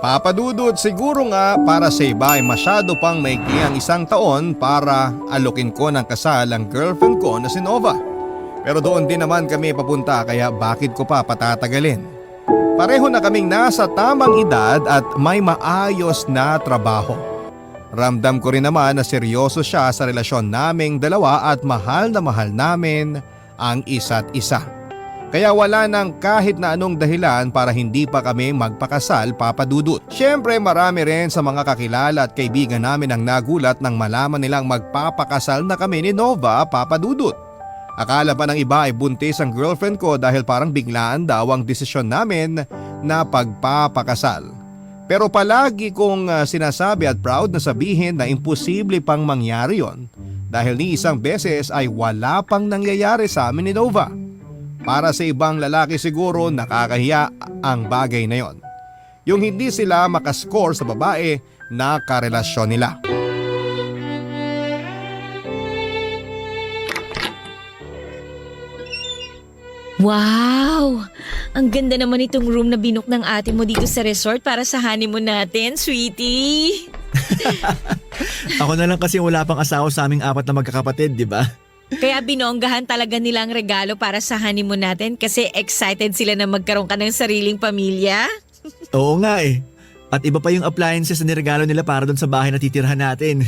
Papadudot, siguro nga para sa iba ay masyado pang maikli ang 1 taon para alokin ko ng kasal ang girlfriend ko na si Nova. Pero doon din naman kami papunta kaya bakit ko pa patatagalin? Pareho na kaming nasa tamang edad at may maayos na trabaho. Ramdam ko rin naman na seryoso siya sa relasyon naming dalawa at mahal na mahal namin ang isa't isa. Kaya wala nang kahit na anong dahilan para hindi pa kami magpakasal, Papa Dudut. Siyempre marami rin sa mga kakilala at kaibigan namin ang nagulat nang malaman nilang magpapakasal na kami ni Nova, Papa Dudut. Akala pa ng iba ay buntis ang girlfriend ko dahil parang biglaan daw ang desisyon namin na pagpapakasal. Pero palagi kong sinasabi at proud na sabihin na imposible pang mangyari yon dahil ni isang beses ay wala pang nangyayari sa amin ni Nova. Para sa ibang lalaki siguro nakakahiya ang bagay na yon. Yung hindi sila makascore sa babae na karelasyon nila. Wow! Ang ganda naman itong room na binook ng ate mo dito sa resort para sa honeymoon natin, sweetie. Ako na lang kasi wala pang asawa sa aming 4 na magkakapatid, di ba? Kaya binonggahan talaga nila ang regalo para sa honeymoon natin kasi excited sila na magkaroon ka ng sariling pamilya. Oo nga eh. At iba pa yung appliances na niregalo nila para doon sa bahay na titirhan natin.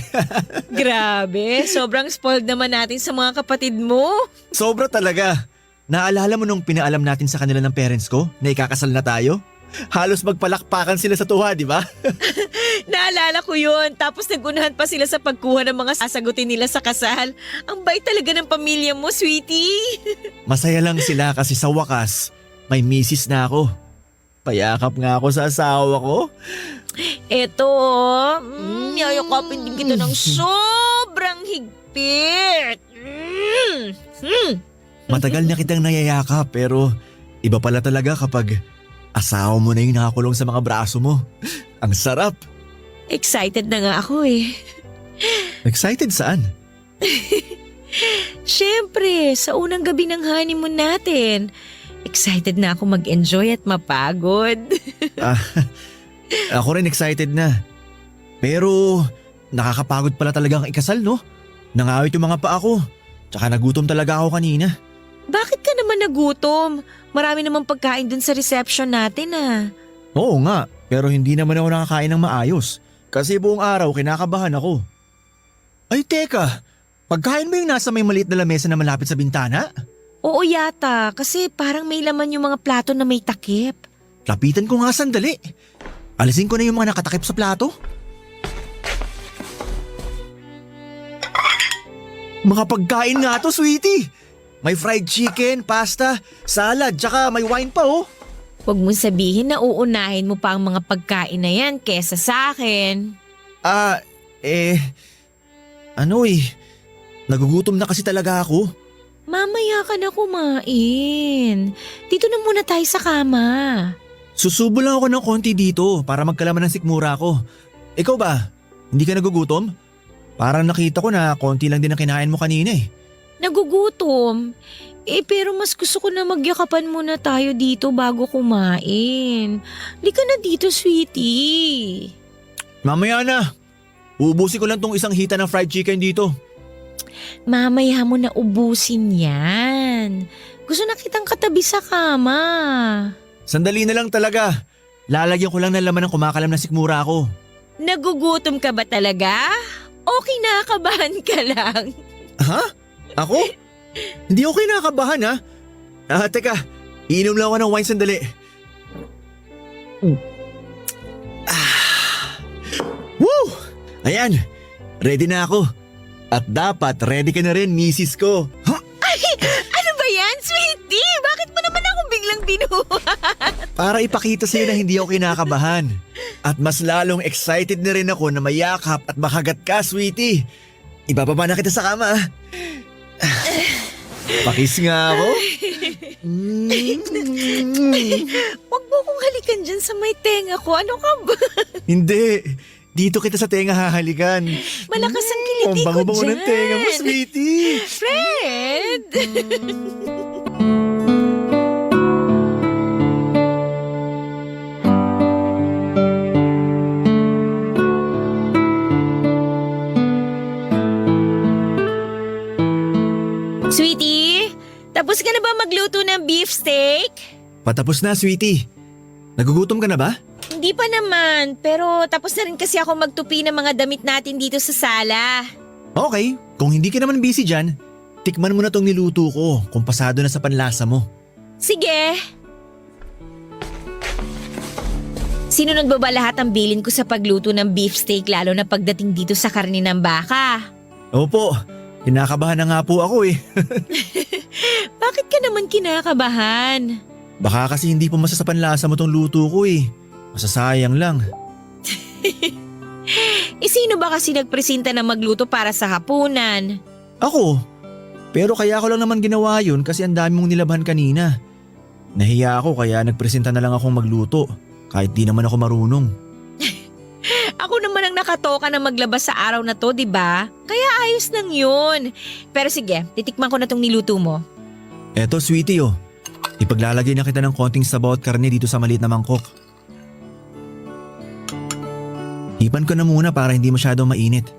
Grabe, sobrang spoiled naman natin sa mga kapatid mo. Sobra talaga. Naalala mo nung pinaalam natin sa kanila ng parents ko na ikakasal na tayo? Halos magpalakpakan sila sa tuwa, di ba? Naalala ko yun. Tapos nagunahan pa sila sa pagkuha ng mga sasagutin nila sa kasal. Ang bait talaga ng pamilya mo, sweetie. Masaya lang sila kasi sa wakas, may misis na ako. Payakap nga ako sa asawa ko. Eto, yayakapin din kita ng sobrang higpit. Matagal na kitang nayayakap pero iba pala talaga kapag asawa mo na yung nakakulong sa mga braso mo. Ang sarap. Excited na nga ako eh. Excited saan? Siyempre, sa unang gabi ng honeymoon natin. Excited na ako mag-enjoy at mapagod. Ako rin excited na. Pero nakakapagod pala talaga ang ikasal, no? Nangawit yung mga paa ko. Tsaka nagutom talaga ako kanina. Bakit ka naman nagutom? Marami namang pagkain dun sa reception natin ah. Oo nga, pero hindi naman ako nakakain ng maayos. Kasi buong araw kinakabahan ako. Ay teka, pagkain mo yung nasa may maliit na lamesa na malapit sa bintana? Oo yata, kasi parang may laman yung mga plato na may takip. Lapitan ko nga sandali. Alisin ko na yung mga nakatakip sa plato. Mga pagkain nga to, sweetie. May fried chicken, pasta, salad, tsaka may wine pa oh. Huwag mong sabihin na uunahin mo pa ang mga pagkain na yan kesa sa akin. Nagugutom na kasi talaga ako. Mamaya ka na kumain. Dito na muna tayo sa kama. Susubo lang ako ng konti dito para magkalaman ng sikmura ko. Ikaw ba? Hindi ka nagugutom? Parang nakita ko na konti lang din ang kinain mo kanina eh. Nagugutom. Pero mas gusto ko na magyakapan muna tayo dito bago kumain. Lika na dito, sweetie. Mamaya na. Uubusin ko lang tong isang hita ng fried chicken dito. Mamaya mo na ubusin yan. Gusto na kitang katabi sa kama. Sandali na lang talaga. Lalagyan ko lang ng laman ng kumakalam na sikmura ko. Nagugutom ka ba talaga? Okay, nakakabahan ka lang. Ha? Ako? Hindi okay nakakabahan ha? Teka, iinom lang ako ng wine sandali. Woo! Ayan, ready na ako. At dapat ready ka na rin, misis ko. Huh? Ay, ano ba yan, sweetie? Bakit mo naman ako biglang binuhat? Para ipakita sa'yo na hindi ako kinakabahan. At mas lalong excited na rin ako na mayakap at makagat ka, sweetie. Ibababa na kita sa kama. Pakis nga ako. Huwag mo kong halikan dyan sa may tenga ko. Ano ka ba? Hindi. Dito kita sa tenga hahalikan. Malakas ang kiliti Ang ko bango-bango dyan. ng tenga mo, sweetie. Fred! magluto ng beefsteak? Patapos na, sweetie. Nagugutom ka na ba? Hindi pa naman, pero tapos na rin kasi ako magtupi ng mga damit natin dito sa sala. Okay, kung hindi ka naman busy dyan, tikman mo na tong niluto ko kung pasado na sa panlasa mo. Sige. Sinunod mo ba lahat ang bilin ko sa pagluto ng beefsteak lalo na pagdating dito sa karne ng baka? Opo, kinakabahan na nga po ako eh. Bakit ka naman kinakabahan? Baka kasi hindi po sa panlasa mo tong luto ko eh. Masasayang lang. Sino ba kasi nagpresenta na magluto para sa hapunan? Ako? Pero kaya ko lang naman ginawa yun kasi ang dami mong nilabhan kanina. Nahiya ako kaya nagpresenta na lang akong magluto kahit di naman ako marunong. Ako naman ang nakatoka na maglabas sa araw na to, di ba? Kaya ayos lang yun. Pero sige, titikman ko na tong niluto mo. Eto sweetie oh, ipaglalagay na kita ng konting sabaw at karne dito sa maliit na mangkok. Hipan ko na muna para hindi masyadong mainit.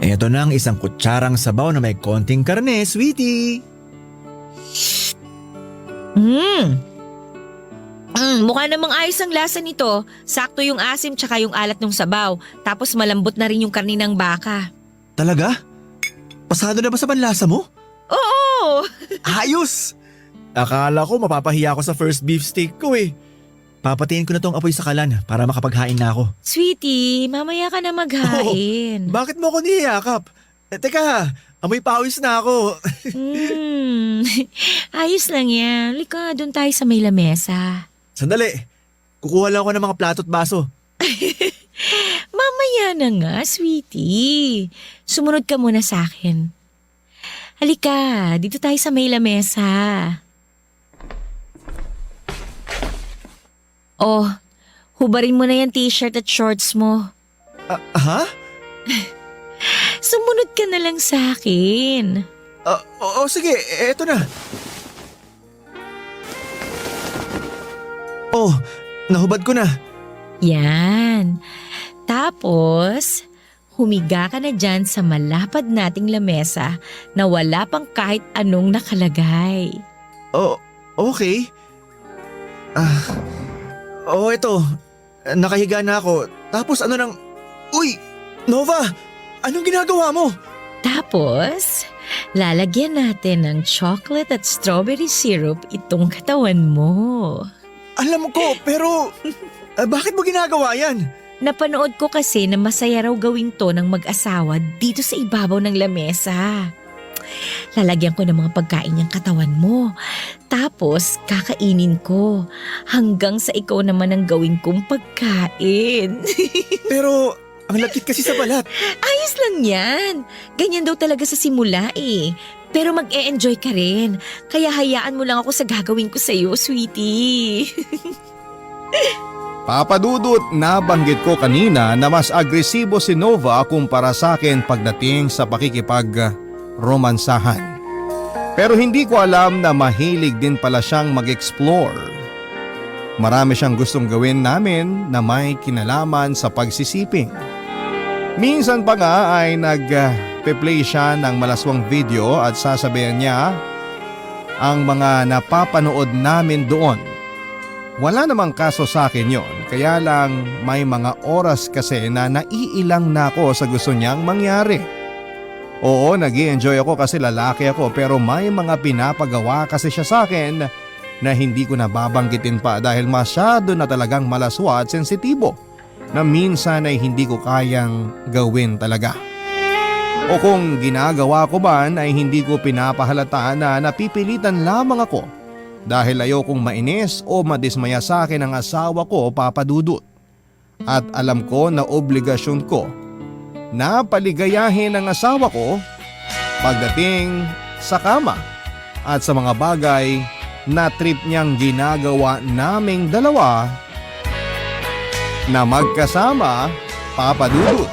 Eto na ang isang kutsarang sabaw na may konting karne, sweetie. Mukha namang ayos ang lasa nito. Sakto yung asim tsaka yung alat ng sabaw. Tapos malambot na rin yung karne ng baka. Talaga? Pasado na ba sa panlasa mo? Oo! Ayos! Akala ko mapapahiya ako sa first beef steak ko eh. Papatiin ko na tong apoy sa kalan para makapaghain na ako. Sweetie, mamaya ka na maghain. Bakit mo ako niyayakap? Teka, amoy pawis na ako. Ayos lang yan. Lika, doon tayo sa may lamesa. Sandali, kukuha lang ako ng mga plato at baso. Mamaya na nga, sweetie. Sumunod ka muna sa akin. Halika, dito tayo sa may lamesa. Oh, hubarin mo na yung t-shirt at shorts mo. Ha? Sumunod ka na lang sa akin. Oo, sige, eto na. Oh, nahubad ko na. Yan. Tapos, humiga ka na dyan sa malapad nating lamesa na wala pang kahit anong nakalagay. Oh, okay. Eto. Nakahiga na ako. Tapos ano nang... Uy! Nova! Anong ginagawa mo? Tapos, lalagyan natin ng chocolate at strawberry syrup itong katawan mo. Alam ko, pero... bakit mo ginagawa yan? Napanood ko kasi na masaya raw gawin to ng mag-asawa dito sa ibabaw ng lamesa. Lalagyan ko ng mga pagkain yung katawan mo. Tapos, kakainin ko. Hanggang sa ikaw naman ang gawin kong pagkain. Pero, ang lakit kasi sa balat. Ayos lang yan. Ganyan daw talaga sa simula eh. Pero mag-e-enjoy ka rin. Kaya hayaan mo lang ako sa gagawin ko sa'yo, sweetie. Papa Dudut, nabanggit ko kanina na mas agresibo si Nova kumpara sa akin pagdating sa pakikipag-romansahan. Pero hindi ko alam na mahilig din pala siyang mag-explore. Marami siyang gustong gawin namin na may kinalaman sa pagsisiping. Minsan pa nga ay nag-play siya ng malaswang video at sasabihan niya ang mga napapanood namin doon. Wala namang kaso sa akin yon, kaya lang may mga oras kasi na naiilang na ako sa gusto niyang mangyari. Oo, nag-i-enjoy ako kasi lalaki ako pero may mga pinapagawa kasi siya sa akin na hindi ko nababanggitin pa dahil masyado na talagang malaswa at sensitibo na minsan ay hindi ko kayang gawin talaga. O kung ginagawa ko man ay hindi ko pinapahalata na napipilitan lamang ako dahil ayokong mainis o madismaya sa akin ang asawa ko, Papa Dudut. At alam ko na obligasyon ko na paligayahin ang asawa ko pagdating sa kama at sa mga bagay na trip niyang ginagawa naming dalawa na magkasama, Papa Dudut.